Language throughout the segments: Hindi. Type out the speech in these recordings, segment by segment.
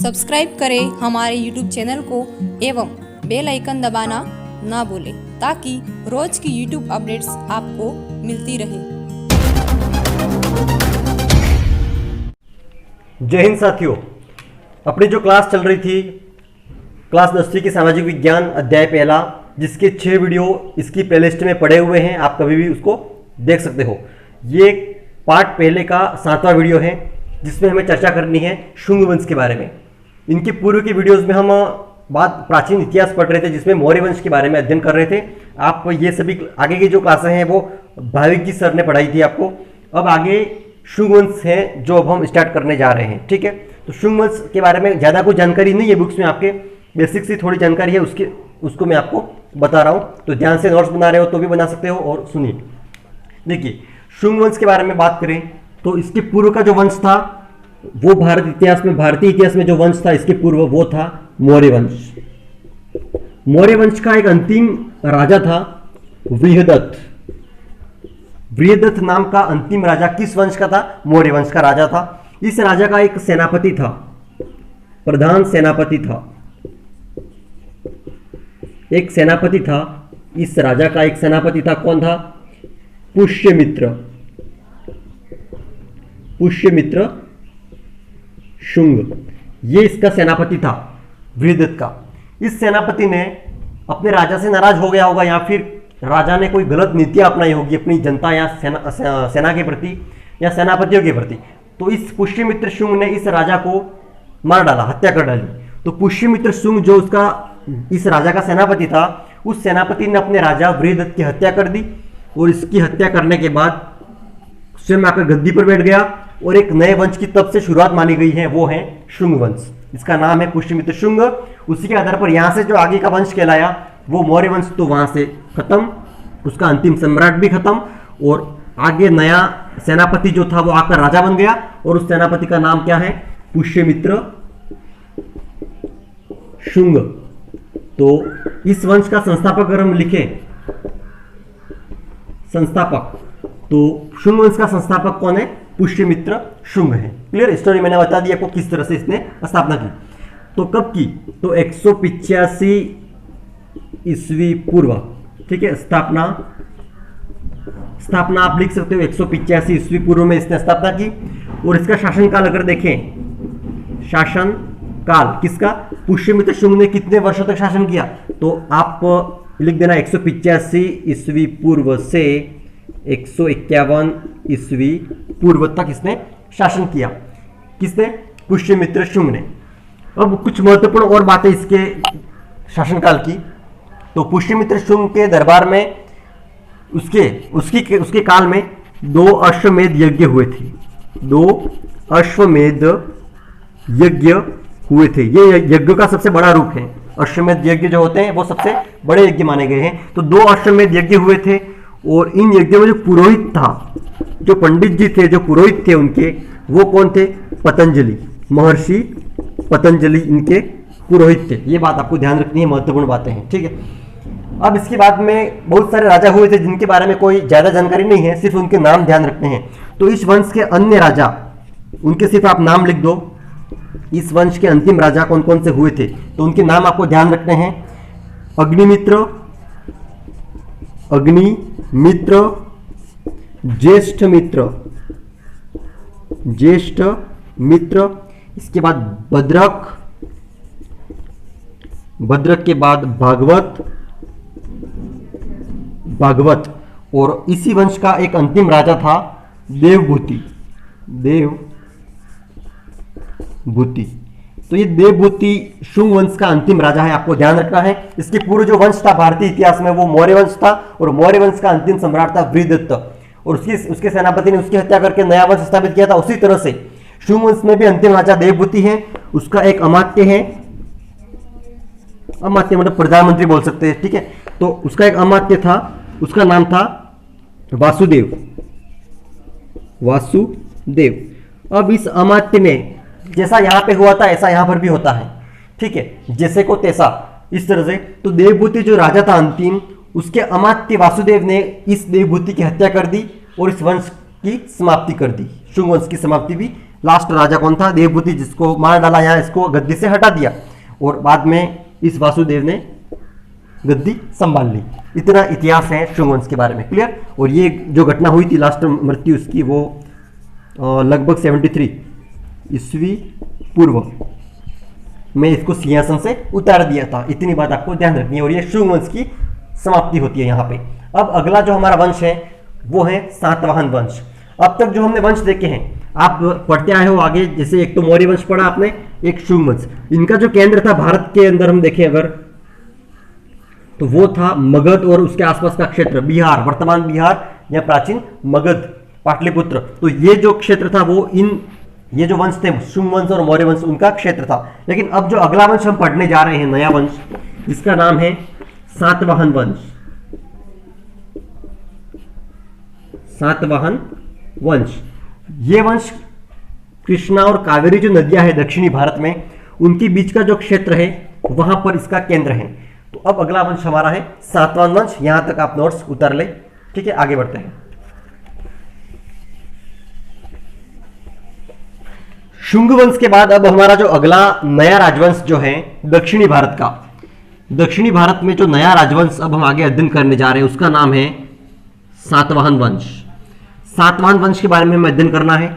सब्सक्राइब करें हमारे YouTube चैनल को एवं बेल आइकन दबाना ना भूलें ताकि रोज की YouTube अपडेट्स आपको मिलती रहे। जय हिंद साथियों, अपनी जो क्लास चल रही थी क्लास 10वीं की सामाजिक विज्ञान अध्याय पहला, जिसके 6 वीडियो इसकी प्लेलिस्ट में पड़े हुए हैं, आप कभी भी उसको देख सकते हो। ये पार्ट पहले का 7वां वीडियो है जिसमें हमें चर्चा करनी है शुंग वंश के बारे में। इनके पूर्व की वीडियोस में हम बात प्राचीन इतिहास पढ़ रहे थे जिसमें मौर्य वंश के बारे में अध्ययन कर रहे थे। आप ये सभी आगे की जो क्लासें हैं वो भाविक जी सर ने पढ़ाई थी आपको। अब आगे शुंग वंश है जो अब हम स्टार्ट करने जा रहे हैं, ठीक है। तो शुंग वंश के बारे में ज़्यादा कोई जानकारी नहीं है बुक्स में, आपके बेसिक सी थोड़ी जानकारी है उसको मैं आपको बता रहा हूँ। तो ध्यान से नोट्स बना रहे हो तो भी बना सकते हो। और सुनिए, देखिए शुंग वंश के बारे में बात करें तो इसके पूर्व का जो वंश था वो भारतीय इतिहास में जो वंश था इसके पूर्व वो था मौर्य वंश। मौर्य वंश का एक अंतिम राजा था बृहदत्त। बृहदत्त नाम का अंतिम राजा किस वंश का था? मौर्य वंश का राजा था। इस राजा का एक सेनापति था, प्रधान सेनापति था, एक सेनापति था। इस राजा का एक सेनापति था, कौन था? पुष्यमित्र। पुष्यमित्र शुंग, ये इसका सेनापति था बृहदत्त का। इस सेनापति ने अपने राजा से नाराज हो गया होगा या फिर राजा ने कोई गलत नीतियां अपनाई होगी अपनी जनता या सेना के प्रति या सेनापतियों के प्रति। तो इस पुष्यमित्र शुंग ने इस राजा को मार डाला, हत्या कर डाली। तो पुष्यमित्र शुंग जो उसका इस राजा का सेनापति था, उस सेनापति ने अपने राजा बृहदत्त की हत्या कर दी और इसकी हत्या करने के बाद स्वयं आकर गद्दी पर बैठ गया और एक नए वंश की तब से शुरुआत मानी गई है, वो है शुंग वंश। इसका नाम है पुष्यमित्र शुंग। उसी के आधार पर यहां से जो आगे का वंश कहलाया वो मौर्य वंश, तो वहां से खत्म, उसका अंतिम सम्राट भी खत्म और आगे नया सेनापति जो था वो आकर राजा बन गया और उस सेनापति का नाम क्या है? पुष्यमित्र शुंग। तो इस वंश का संस्थापक अगर हम लिखें संस्थापक, तो शुंग वंश का संस्थापक कौन है? पुष्यमित्र शुंग है। क्लियर? स्टोरी मैंने बता दी आपको किस तरह से इसने स्थापना की। तो कब की? तो 185 ईस्वी पूर्व, ठीक है। स्थापना आप लिख सकते हो 185 ईस्वी पूर्व में इसने स्थापना की। और इसका शासनकाल अगर देखें, शासनकाल किसका? पुष्यमित्र शुंग ने कितने वर्षों तक शासन किया? तो आप लिख देना 185 ईस्वी पूर्व से 151 ईस्वी पूर्व तक इसने शासन किया। किसने? पुष्यमित्र शुंग ने। अब कुछ महत्वपूर्ण और बातें इसके शासनकाल की। तो पुष्यमित्र शुंग के दरबार में उसके काल में 2 अश्वमेध यज्ञ हुए थे। 2 अश्वमेध यज्ञ हुए थे। ये यज्ञ का सबसे बड़ा रूप है। अश्वमेध यज्ञ जो होते हैं वो सबसे बड़े यज्ञ माने गए हैं। तो 2 अश्वमेध यज्ञ हुए थे और इन यज्ञों में जो पुरोहित था, जो पंडित जी थे, जो पुरोहित थे उनके, वो कौन थे? पतंजलि, महर्षि पतंजलि इनके पुरोहित थे। ये बात आपको ध्यान रखनी है, महत्वपूर्ण बातें हैं, ठीक है। अब इसके बाद में बहुत सारे राजा हुए थे जिनके बारे में कोई ज्यादा जानकारी नहीं है, सिर्फ उनके नाम ध्यान रखने हैं। तो इस वंश के अन्य राजा, उनके सिर्फ आप नाम लिख दो। इस वंश के अंतिम राजा कौन कौन से हुए थे तो उनके नाम आपको ध्यान रखने हैं। अग्निमित्र, ज्येष्ठ मित्र, इसके बाद भद्रक के बाद भागवत और इसी वंश का एक अंतिम राजा था देवभूति। तो ये देवभूति शुंग वंश का अंतिम राजा है, आपको ध्यान रखना है। इसके पूर्व जो वंश था भारतीय इतिहास में वो मौर्य वंश था और मौर्य वंश का अंतिम सम्राट था बृहदत्त और उसके सेनापति ने उसकी हत्या करके नया वंश स्थापित किया था। उसी तरह से शुंग वंश में भी अंतिम राजा देवभूति है। उसका एक अमात्य है, अमात्य मतलब प्रधानमंत्री बोल सकते हैं, ठीक है। तो उसका एक अमात्य था, उसका नाम था वासुदेव। अब इस अमात्य ने जैसा यहां पे हुआ था ऐसा यहां पर भी होता है, ठीक है, जैसे को तैसा, इस तरह से। तो देवभूति जो राजा था अंतिम, उसके अमात्य वासुदेव ने इस देवभूति की हत्या कर दी और इस वंश की समाप्ति कर दी। शुंग वंश की समाप्ति भी लास्ट राजा कौन था? देवभूति, जिसको मार डाला, यहाँ इसको गद्दी से हटा दिया और बाद में इस वासुदेव ने गद्दी संभाल ली। इतना इतिहास है शुंग वंश के बारे में। क्लियर? और ये जो घटना हुई थी लास्ट मृत्यु उसकी, वो लगभग 73 ईस्वी पूर्व में इसको सिंहासन से उतार दिया था। इतनी बात आपको ध्यान रखनी है और ये शुंग वंश की समाप्ति होती है यहाँ पे। अब अगला जो हमारा वंश है वो है सातवाहन वंश। अब तक जो हमने वंश देखे हैं आप पढ़ते आए हो आगे, जैसे एक तो मौर्य वंश पढ़ा आपने, एक शुंग वंश। इनका जो केंद्र था भारत के अंदर हम देखें अगर, तो वो था मगध और उसके आसपास का क्षेत्र, बिहार, वर्तमान बिहार या प्राचीन मगध, पाटलिपुत्र। तो ये जो क्षेत्र था वो ये जो वंश थे शुंग वंश और मौर्य वंश, उनका क्षेत्र था। लेकिन अब जो अगला वंश हम पढ़ने जा रहे हैं, नया वंश, जिसका नाम है सातवाहन वंश। सातवाहन वंश, ये वंश कृष्णा और कावेरी जो नदियां हैं दक्षिणी भारत में, उनके बीच का जो क्षेत्र है वहां पर इसका केंद्र है। तो अब अगला वंश हमारा है सातवाहन वंश। यहां तक आप नोट्स उतार ले। ठीक है, आगे बढ़ते हैं। शुंग वंश के बाद अब हमारा जो अगला नया राजवंश जो है दक्षिणी भारत का, दक्षिणी भारत में जो नया राजवंश अब हम आगे अध्ययन करने जा रहे हैं उसका नाम है सातवाहन वंश। सातवाहन वंश के बारे में हमें अध्ययन करना है।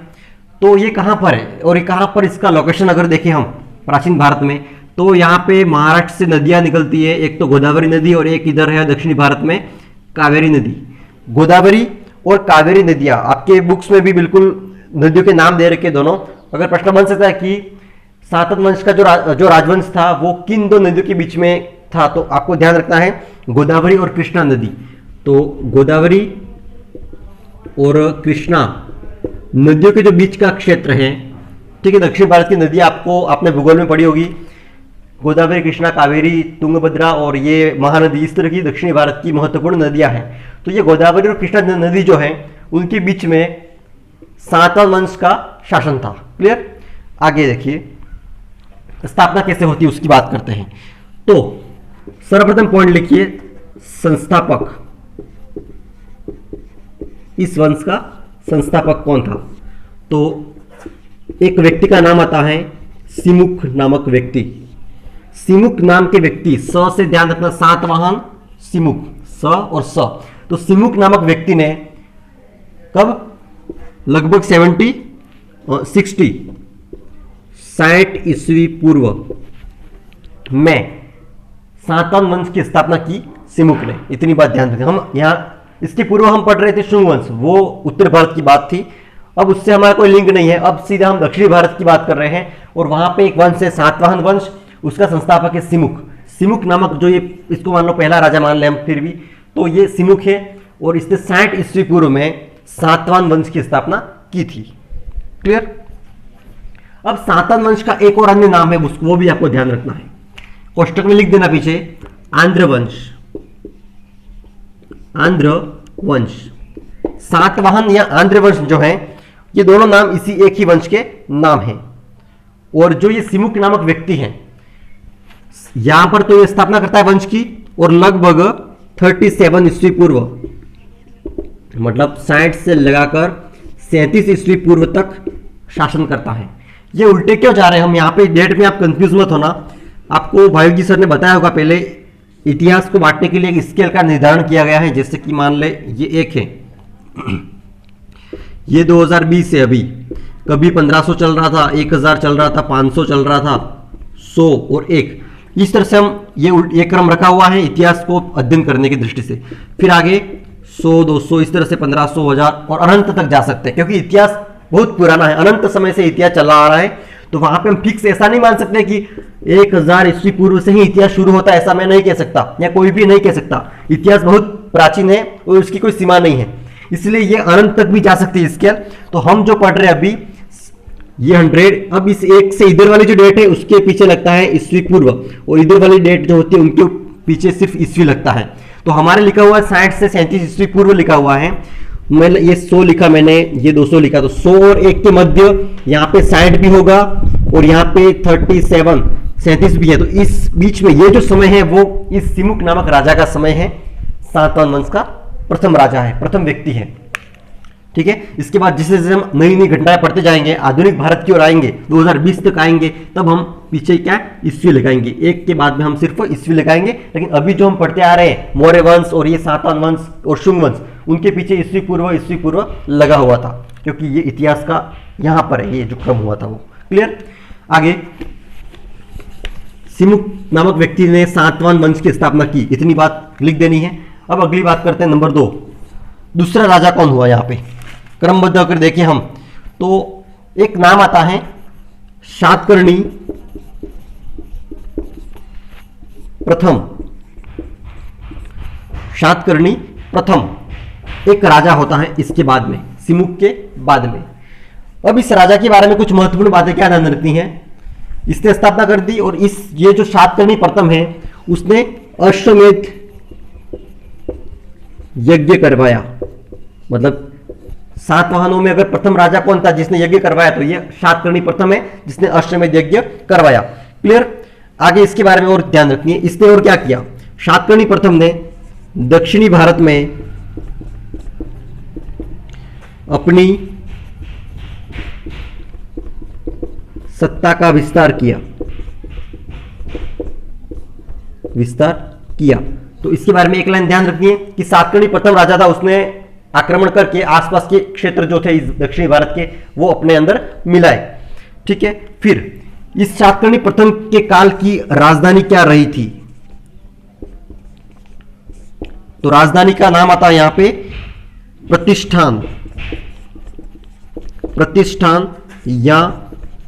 तो ये कहां पर है और ये कहां पर, इसका लोकेशन अगर देखें हम प्राचीन भारत में, तो यहाँ पे महाराष्ट्र से नदियां निकलती है, एक तो गोदावरी नदी और एक इधर है दक्षिणी भारत में कावेरी नदी। गोदावरी और कावेरी नदियां आपके बुक्स में भी बिल्कुल नदियों के नाम दे रखे दोनों। अगर प्रश्न बन सकता है कि सातवाहन वंश का जो राजवंश था वो किन दो नदियों के बीच में था, तो आपको ध्यान रखना है गोदावरी और कृष्णा नदी। तो गोदावरी और कृष्णा नदियों के जो बीच का क्षेत्र है, ठीक है, दक्षिण भारत की नदी आपने भूगोल में पढ़ी होगी, गोदावरी, कृष्णा, कावेरी, तुंगभद्रा और ये महानदी, इस तरह की दक्षिणी भारत की महत्वपूर्ण नदियां हैं। तो ये गोदावरी और कृष्णा नदी जो है उनके बीच में सातवाहन वंश का शासन था। क्लियर? आगे देखिए स्थापना कैसे होती है उसकी बात करते हैं। तो सर्वप्रथम पॉइंट लिखिए, संस्थापक। इस वंश का संस्थापक कौन था? तो एक व्यक्ति का नाम आता है सिमुक नामक व्यक्ति। सिमुक नाम के व्यक्ति, स से ध्यान रखना, सातवाहन सिमुक, स और स। तो सिमुक नामक व्यक्ति ने कब, लगभग 60 ईस्वी पूर्व में सातवाहन वंश की स्थापना की सिमुक ने। इतनी बात ध्यान रखें। हम यहाँ इसके पूर्व हम पढ़ रहे थे शुंग वंश, वो उत्तर भारत की बात थी, अब उससे हमारा कोई लिंक नहीं है। अब सीधा हम दक्षिणी भारत की बात कर रहे हैं और वहां पे एक वंश है सातवाहन वंश, उसका संस्थापक है सिमुक। सिमुक नामक जो ये, इसको मान लो पहला राजा मान ले हम फिर भी, तो ये सिमुक है और इसने 60 ईस्वी पूर्व में सातवाहन वंश की स्थापना की थी। क्लियर? अब सातवाहन वंश का एक और अन्य नाम है, उसको वो भी आपको ध्यान रखना है, कोष्टक में लिख देना पीछे, आंध्र वंश। आंध्र वंश, सातवाहन या आंध्र वंश जो है, ये दोनों नाम इसी एक ही वंश के नाम हैं। और जो ये सिमुक नामक व्यक्ति है, यहां पर तो ये स्थापना करता है वंश की और लगभग 37 ईस्वी पूर्व, मतलब 60 से लगाकर 37 ईस्वी पूर्व तक शासन करता है। ये उल्टे क्यों जा रहे हैं हम यहाँ पे, डेट में आप कंफ्यूज मत होना। आपको भाई जी सर ने बताया होगा पहले, इतिहास को बांटने के लिए एक स्केल का निर्धारण किया गया है। जैसे कि मान ले ये एक है, ये 2020 है, अभी कभी 1500 चल रहा था, 1000 चल रहा था, 500 चल रहा था, 100 और 1, इस तरह से हम ये क्रम रखा हुआ है इतिहास को अध्ययन करने की दृष्टि से। फिर आगे 100, 200, इस तरह से 1500, 1000 और अनंत तक जा सकते हैं, क्योंकि इतिहास बहुत पुराना है, अनंत समय से इतिहास चला आ रहा है। तो वहां पे हम फिक्स ऐसा नहीं मान सकते कि 1000 ईस्वी पूर्व से ही इतिहास शुरू होता है, ऐसा मैं नहीं कह सकता, या कोई भी नहीं कह सकता। इतिहास बहुत प्राचीन है और उसकी कोई सीमा नहीं है, इसलिए ये अनंत तक भी जा सकती है स्केल। तो हम जो पढ़ रहे हैं अभी ये 100, अब इस एक से इधर वाली जो डेट है उसके पीछे लगता है ईस्वी पूर्व, और इधर वाली डेट जो होती है उनके पीछे सिर्फ ईस्वी लगता है। तो हमारे लिखा हुआ है 60 से 37 ईस्वी पूर्व लिखा हुआ है, मैं ये 100 लिखा मैंने, ये 200 लिखा, तो 100 और 1 के मध्य यहाँ पे 60 भी होगा और यहाँ पे 37 भी है। तो इस बीच में ये जो समय है वो इस सिमुक नामक राजा का समय है, सातवाहन वंश का प्रथम राजा है, प्रथम व्यक्ति है। ठीक है। इसके बाद जैसे जैसे हम नई नई घटनाएं पढ़ते जाएंगे, आधुनिक भारत की ओर आएंगे, 2020 तक आएंगे, तब हम पीछे क्या ईस्वी लगाएंगे, एक के बाद में हम सिर्फ ईस्वी लगाएंगे। लेकिन अभी जो हम पढ़ते आ रहे हैं मौर्य वंश और ये सातवाहन वंश और शुंग वंश, उनके पीछे ईस्वी पूर्व लगा हुआ था, क्योंकि ये इतिहास का यहाँ पर है, ये जो क्रम हुआ था वो। क्लियर। आगे सिमुक नामक व्यक्ति ने सातवाहन वंश की स्थापना की, इतनी बात लिख देनी है। अब अगली बात करते हैं नंबर 2, दूसरा राजा कौन हुआ। यहाँ पे क्रमबद्ध होकर देखें हम तो एक नाम आता है शातकर्णी प्रथम। शातकर्णी प्रथम एक राजा होता है इसके बाद में, सिमुक के बाद में। अब इस राजा के बारे में कुछ महत्वपूर्ण बातें क्या ध्यान रखनी है। इसने स्थापना कर दी और ये जो शातकर्णी प्रथम है उसने अश्वमेध यज्ञ करवाया। मतलब सातवाहनों में अगर प्रथम राजा कौन था जिसने यज्ञ करवाया, तो ये शातकर्णी प्रथम है जिसने अश्वमेध यज्ञ करवाया। क्लियर। आगे इसके बारे में और ध्यान रखनी है। इसने और क्या किया, शातकर्णी प्रथम ने दक्षिणी भारत में अपनी सत्ता का विस्तार किया। तो इसके बारे में एक लाइन ध्यान रखनी है कि शातकर्णी प्रथम राजा था, उसने आक्रमण करके आसपास के क्षेत्र जो थे इस दक्षिणी भारत के वो अपने अंदर मिलाए। ठीक है। फिर इस शातकर्णी प्रथम के काल की राजधानी क्या रही थी, तो राजधानी का नाम आता है यहां पे प्रतिष्ठान या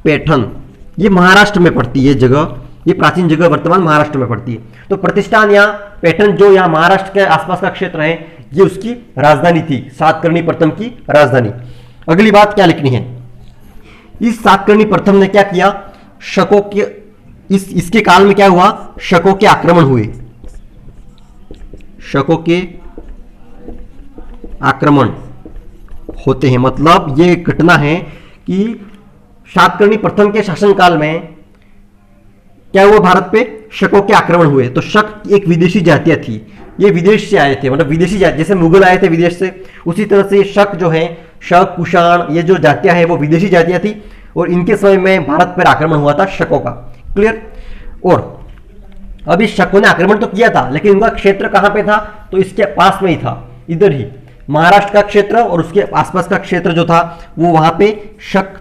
पैठन। ये महाराष्ट्र में पड़ती है जगह, ये प्राचीन जगह वर्तमान महाराष्ट्र में पड़ती है। तो प्रतिष्ठान या पैठन जो यहाँ महाराष्ट्र के आसपास का क्षेत्र है, ये उसकी राजधानी थी, शातकर्णी प्रथम की राजधानी। अगली बात क्या लिखनी है, इस शातकर्णी प्रथम ने क्या किया, शकों के इसके काल में क्या हुआ, शकों के आक्रमण हुए। शकों के आक्रमण होते हैं, मतलब ये घटना है कि शातकर्णी प्रथम के शासनकाल में क्या हुआ, भारत पे शकों के आक्रमण हुए। तो शक एक विदेशी जातियां थी, ये विदेश से आए थे, मतलब विदेशी जाति, जैसे मुगल आए थे विदेश से, उसी तरह से शक जो है, शक कुषाण, ये जो जातियां हैं वो विदेशी जातियां थी और इनके समय में भारत पर आक्रमण हुआ था शकों का। क्लियर। और अभी शकों ने आक्रमण तो किया था, लेकिन उनका क्षेत्र कहां पे था, तो इसके पास में ही था, इधर ही महाराष्ट्र का क्षेत्र और उसके आसपास का क्षेत्र जो था वो वहां पे शक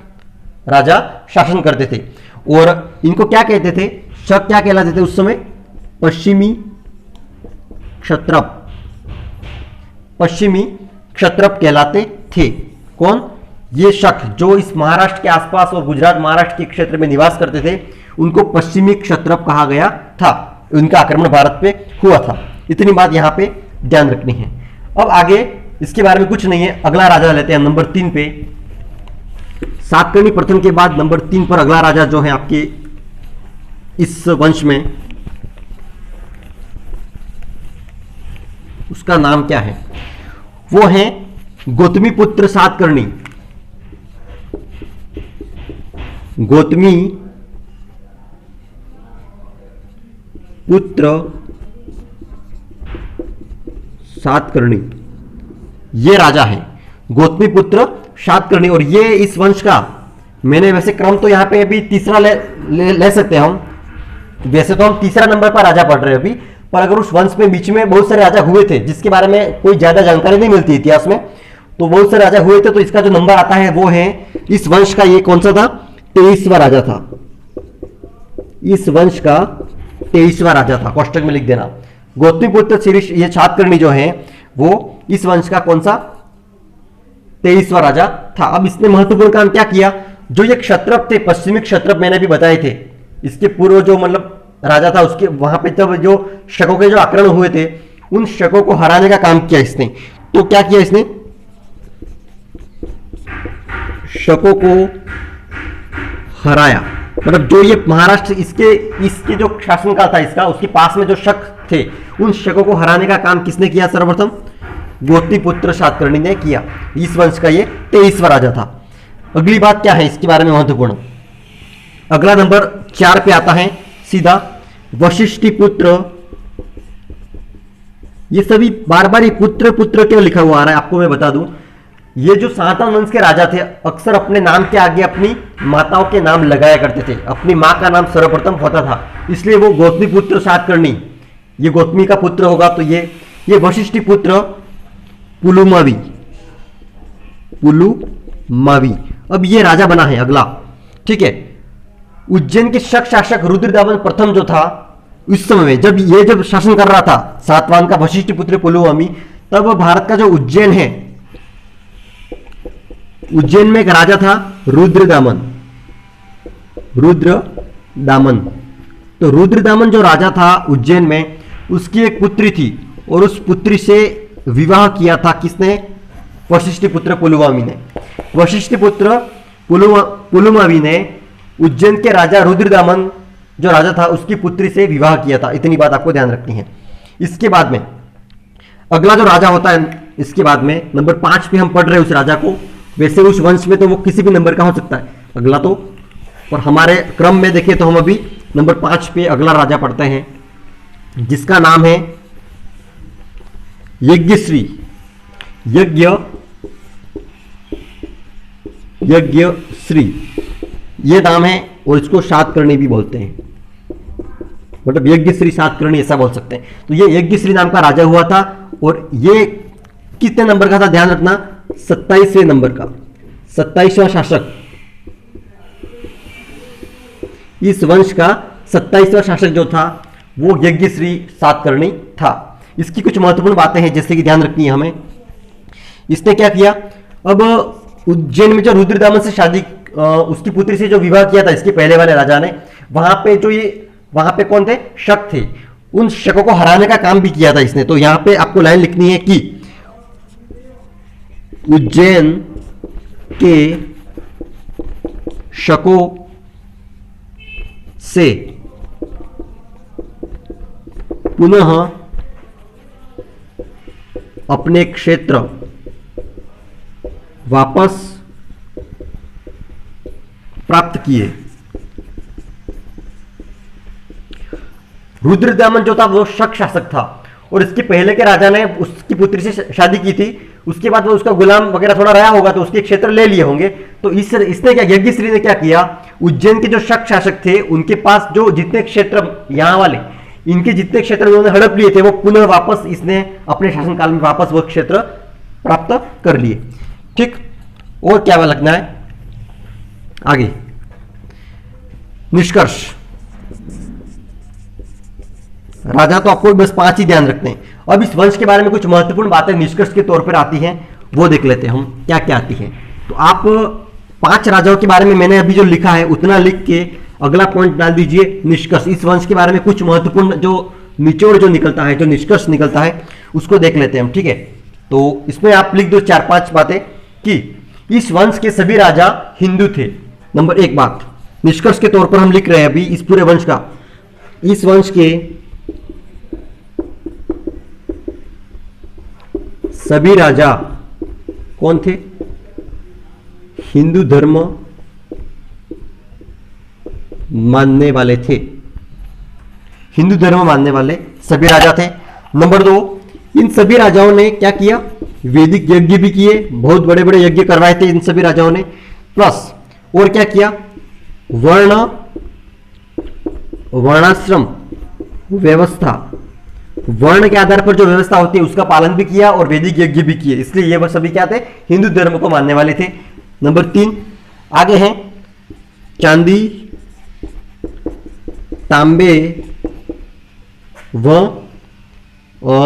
राजा शासन करते थे। और इनको क्या कहते थे, शक क्या कहलाते थे उस समय, पश्चिमी क्षत्रप कहलाते थे। कौन, ये शक जो इस महाराष्ट्र के आसपास और गुजरात महाराष्ट्र के क्षेत्र में निवास करते थे, उनको पश्चिमी क्षत्रप कहा गया था। उनका आक्रमण भारत पे हुआ था, इतनी बात यहां पे ध्यान रखनी है। अब आगे इसके बारे में कुछ नहीं है, अगला राजा लेते हैं नंबर 3 पे। शातकर्णी प्रथम के बाद नंबर 3 पर अगला राजा जो है आपके इस वंश में, उसका नाम क्या है, वो है गौतमीपुत्र शातकर्णी। गौतमी पुत्र शातकर्णी, ये राजा है गौतमीपुत्र शातकर्णी। और ये इस वंश का, मैंने वैसे क्रम तो यहां पे अभी तीसरा ले सकते हैं हम, वैसे तो हम तीसरा नंबर पर राजा पढ़ रहे हैं अभी, पर अगर उस वंश में बीच में बहुत सारे राजा हुए थे जिसके बारे में कोई ज्यादा जानकारी नहीं मिलती इतिहास में, तो बहुत सारे राजा हुए थे, तो इसका जो नंबर आता है वो है इस वंश का, ये कौन सा था, 23वां राजा था। इस वंश का 23वां राजा था, कोष्टक में लिख देना। गौतमीपुत्र श्री ये शातकर्णी जो है वो इस वंश का कौन सा, 23वां राजा था। अब इसने महत्वपूर्ण काम क्या किया, जो ये क्षत्रप थे, पश्चिमी क्षत्रप मैंने भी बताए थे, इसके पूर्व जो मतलब राजा था उसके वहां पे तब जो शकों के जो आक्रमण हुए थे, उन शकों को हराने का काम किया इसने। तो क्या किया इसने, शकों को हराया, मतलब जो ये महाराष्ट्र इसके जो शासनकाल था इसका, उसके पास में जो शक थे, उन शकों को हराने का काम किसने किया, सर्वप्रथम गौतमीपुत्र शातकर्णी ने किया। इस वंश का ये 23वां राजा था। अगली बात क्या है इसके बारे में महत्वपूर्ण, अगला नंबर 4 पे आता है सीधा वशिष्ठी पुत्र। ये सभी बार बार पुत्र पुत्र क्यों लिखा हुआ आ रहा है आपको मैं बता दूं, ये जो सातवाहन वंश के राजा थे अक्सर अपने नाम के आगे अपनी माताओं के नाम लगाया करते थे। अपनी माँ का नाम सर्वप्रथम होता था, इसलिए वो गौतमी पुत्र सातकर्णी, ये गौतमी का पुत्र होगा तो ये वशिष्ठी पुत्र पुलुमावी। पुलुमावी अब ये राजा बना है अगला, ठीक है। उज्जैन के शक शासक रुद्रदामन प्रथम जो था, उस समय में जब शासन कर रहा था सातवाहन का वशिष्ठ पुत्र पुलुमावी, तब भारत का जो उज्जैन है, उज्जैन में एक राजा था रुद्रदामन। तो रुद्रदामन जो राजा था उज्जैन में, उसकी एक पुत्री थी और उस पुत्री से विवाह किया था किसने? वशिष्ठ पुत्र पुलुमावी ने। वशिष्ठ पुत्र पुलुमावी ने उज्जैन के राजा रुद्रदामन जो राजा था उसकी पुत्री से विवाह किया था। इतनी बात आपको ध्यान रखनी है। इसके बाद में अगला जो राजा होता है, इसके बाद में नंबर 5 पे हम पढ़ रहे हैं उस राजा को। वैसे उस वंश में तो वो किसी भी नंबर का हो सकता है अगला तो, और हमारे क्रम में देखें तो हम अभी नंबर 5 पे अगला राजा पढ़ते हैं, जिसका नाम है यज्ञश्री। यज्ञश्री ये नाम है, और इसको सातकर्णी भी बोलते हैं, मतलब यज्ञश्री सातकर्णी ऐसा बोल सकते हैं। तो ये यज्ञश्री नाम का राजा हुआ था, और ये कितने नंबर का था ध्यान रखना, 27वें नंबर का, 27वां शासक। इस वंश का 27वां शासक जो था वो यज्ञश्री सातकर्णी था। इसकी कुछ महत्वपूर्ण बातें हैं जैसे कि ध्यान रखनी है हमें। इसने क्या किया, अब उज्जैन में जो रुद्रदामन से शादी, उसकी पुत्री से जो विवाह किया था इसके पहले वाले राजा ने, वहां पे कौन थे? शक थे। उन शकों को हराने का काम भी किया था इसने। तो यहां पे आपको लाइन लिखनी है कि उज्जैन के शकों से पुनः अपने क्षेत्र वापस प्राप्त किए। रुद्रदामन जो था वो शक शासक था, और इसके पहले के राजा ने उसकी पुत्री से शादी की थी। उसके बाद वो उसका गुलाम वगैरह थोड़ा रहा होगा तो उसके क्षेत्र ले लिए होंगे। तो इसने क्या, यज्ञश्री ने क्या किया, उज्जैन के जो शक शासक थे उनके पास जो जितने क्षेत्र, यहाँ वाले इनके जितने क्षेत्र उन्होंने हड़प लिए थे वो पुनः वापस इसने अपने शासनकाल में वापस वो क्षेत्र प्राप्त कर लिए। ठीक, और क्या लगना है आगे? निष्कर्ष। राजा तो आपको बस 5 ही ध्यान रखते हैं। अब इस वंश के बारे में कुछ महत्वपूर्ण बातें निष्कर्ष के तौर पर आती हैं, वो देख लेते हैं हम क्या क्या आती हैं। तो आप 5 राजाओं के बारे में मैंने अभी जो लिखा है उतना लिख के अगला पॉइंट डाल दीजिए निष्कर्ष। इस वंश के बारे में कुछ महत्वपूर्ण जो निचोड़ जो निकलता है, जो निष्कर्ष निकलता है, उसको देख लेते हैं हम। ठीक है, तो इसमें आप लिख दो 4-5 बातें कि इस वंश के सभी राजा हिंदू थे। नंबर 1 बात निष्कर्ष के तौर पर हम लिख रहे हैं अभी इस पूरे वंश का, इस वंश के सभी राजा कौन थे? हिंदू धर्म मानने वाले थे। हिंदू धर्म मानने वाले सभी राजा थे। नंबर 2, इन सभी राजाओं ने क्या किया? वैदिक यज्ञ भी किए, बहुत बड़े बड़े यज्ञ करवाए थे इन सभी राजाओं ने। प्लस और क्या किया? वर्णाश्रम व्यवस्था, वर्ण के आधार पर जो व्यवस्था होती है उसका पालन भी किया और वैदिक यज्ञ भी किए, इसलिए ये सभी क्या थे? हिंदू धर्म को मानने वाले थे। नंबर 3 आगे हैं चांदी, तांबे व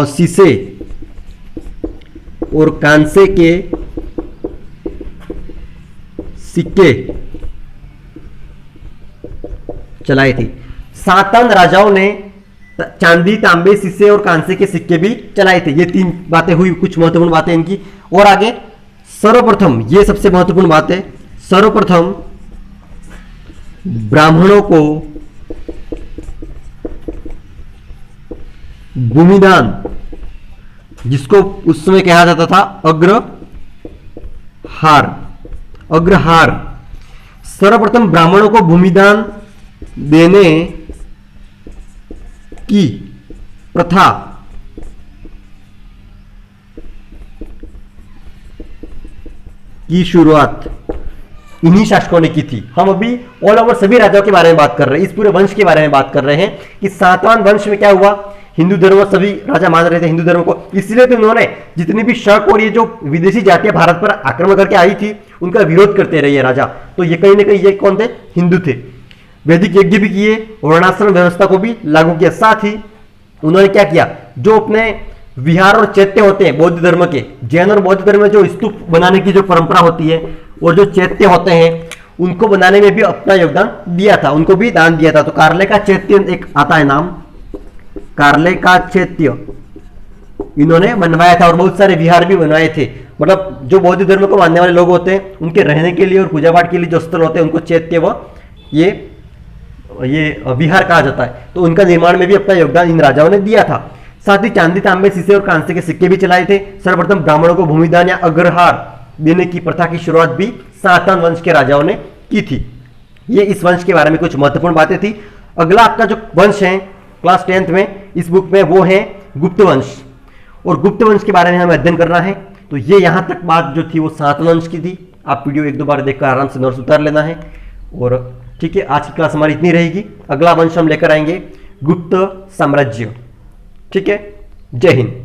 शीशे और कांसे के सिक्के चलाए थे। सातवाहन राजाओं ने चांदी, तांबे, शीशे और कांसे के सिक्के भी चलाए थे। ये 3 बातें हुई, कुछ महत्वपूर्ण बातें इनकी। और आगे सर्वप्रथम, ये सबसे महत्वपूर्ण बात है, सर्वप्रथम ब्राह्मणों को भूमिदान, जिसको उस समय कहा जाता था अग्रहार, सर्वप्रथम ब्राह्मणों को भूमिदान देने की प्रथा की शुरुआत इन्हीं शासकों ने की थी। हम अभी ऑल ओवर सभी राजाओं के बारे में बात कर रहे हैं, इस पूरे वंश के बारे में बात कर रहे हैं कि सातवां वंश में क्या हुआ, हिंदू धर्म सभी राजा मान रहे थे हिंदू धर्म को, इसलिए तो उन्होंने जितनी भी शक और ये जो विदेशी जातियां भारत पर आक्रमण करके आई थी उनका विरोध करते रहे राजा। तो ये कहीं ना कहीं ये कौन थे, हिंदू थे। वैदिक यज्ञ भी किए, वर्णाश्रम व्यवस्था को भी लागू किया। साथ ही उन्होंने क्या किया, जो अपने विहार और चैत्य होते हैं बौद्ध धर्म के, जैन और बौद्ध धर्म में जो स्तूप बनाने की जो परंपरा होती है और जो चैत्य होते हैं उनको बनाने में भी अपना योगदान दिया था, उनको भी दान दिया था। तो कार्ले का चैत्य एक आता है नाम, कार्ले का चैत्य इन्होंने बनवाया था और बहुत सारे विहार भी बनवाए थे। मतलब जो बौद्ध धर्म को मानने वाले लोग होते हैं उनके रहने के लिए और पूजा पाठ के लिए जो स्थल होते हैं उनको चैत्य व ये विहार कहा जाता है। तो उनका निर्माण में भी अपना योगदान इन राजाओं ने दिया था। साथ ही चांदी, तांबे, शीशे और कांसे के सिक्के भी चलाए थे। सर्वप्रथम ब्राह्मणों को भूमिदान या अग्रहार देने की प्रथा की शुरुआत भी सातवां वंश के राजाओं ने की थी। ये इस वंश के बारे में कुछ महत्वपूर्ण बातें थी। अगला आपका जो वंश है क्लास 10th में इस बुक में वो है गुप्त वंश, और गुप्त वंश के बारे में हमें अध्ययन करना है। तो ये यहाँ तक बात जो थी वो सातवां वंश की थी। आप वीडियो एक दो बार देखकर आराम से नोट्स उतार लेना है। और ठीक है, आज की क्लास हमारी इतनी रहेगी। अगला वंश हम लेकर आएंगे गुप्त साम्राज्य। ठीक है, जय हिंद।